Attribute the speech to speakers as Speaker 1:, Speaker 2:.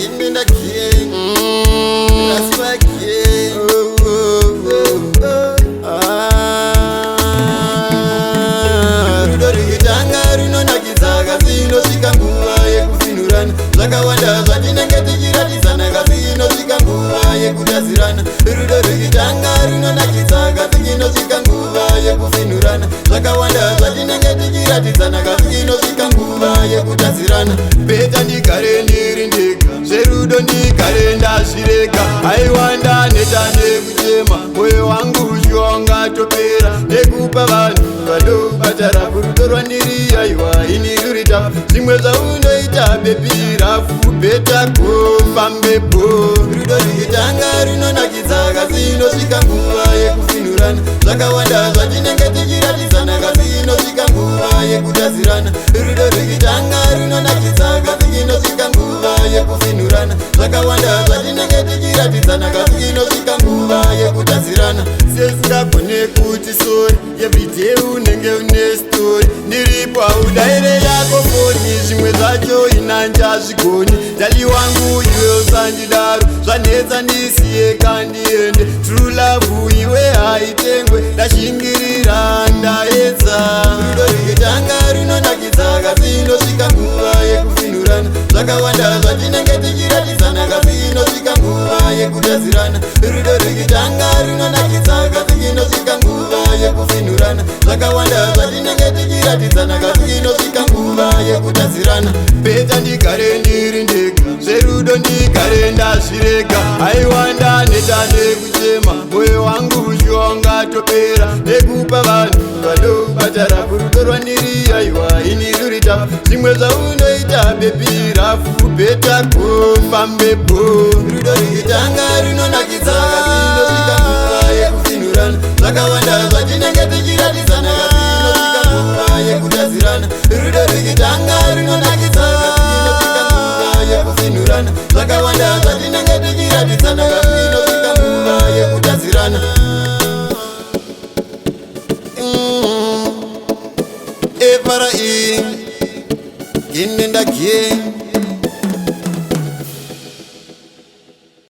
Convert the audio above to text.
Speaker 1: Inenda kie Nasima kie Rudo rikitanga runonakidza kasi inosvika nguva yekufinurana zvakawanda zvatinenge tichiratisana kasi inosvika nguva yekutazirana rudo rikitanga runonakidza kasi inosvika nguva yekufinurana zvakawanda zvatinenge tichiratisana kasi inosvika nguva yekutazirana beta ndigare ndiri ndega zverudo ndigare ndazvirega aiwanda neta nekuchema mwoyo wangu uchiwangatopera nekupa vanhu vandobatara kurudo rwandiri aiwa ini rurita zvimwe zvaunoita bepirafu beta kofambepo rudo rikitanga runonakidza kasi inosvika nguva yekufinurana zvakawanda zvatinenge tichiratisana kasi inosvika nguva yekutazirana rudo rikitanga runonakidza kasi inosvika nguva yekufinurana zvakawanda zvatinenge tichiratisana kasi inosvika nguva yekutazirana sesingagone kuti sori everyday unenge une stori ndiripo audaire yako foni zvimwe zvacho inanja zvigoni dali wangu iwe usandidaro zvanetsa ndisiye kandiende true love iwe haitengwe ndashingirira ndaedza rudo rikitanga runonakidza kasi inosvika nguva yekufinurana zvakawanda zvatinenge tichiratisana kasi inosvika nguva yekutazirana rudo rikitanga runonakidza kasi inosvika nguva yekufinurana zvakawanda zvatinenge tichiratisana kasi inosvika nguva yekutazirana beta ndigare ndiri ndega zverudo ndigare ndazvirega aiwanda neta nekuchema mwoyo wangu uchiwangatopera nekupa vanhu vandobatara kurudo rwandiri aiwa ini rurita zvimwe zvaunoita bepirafu beta kofambepo rudo rikitanga runonakidza kasi inosvika nguva yekufinurana zvakawanda zvatinenge tichiratisana kasi inosvika nguva yekutazirana rudo rikitanga runonakidza kasi inosvika nguva yekufinurana zvakawanda zvatinenge tichiratisana kasi inosvika nguva yekutazirana Efara inenda kie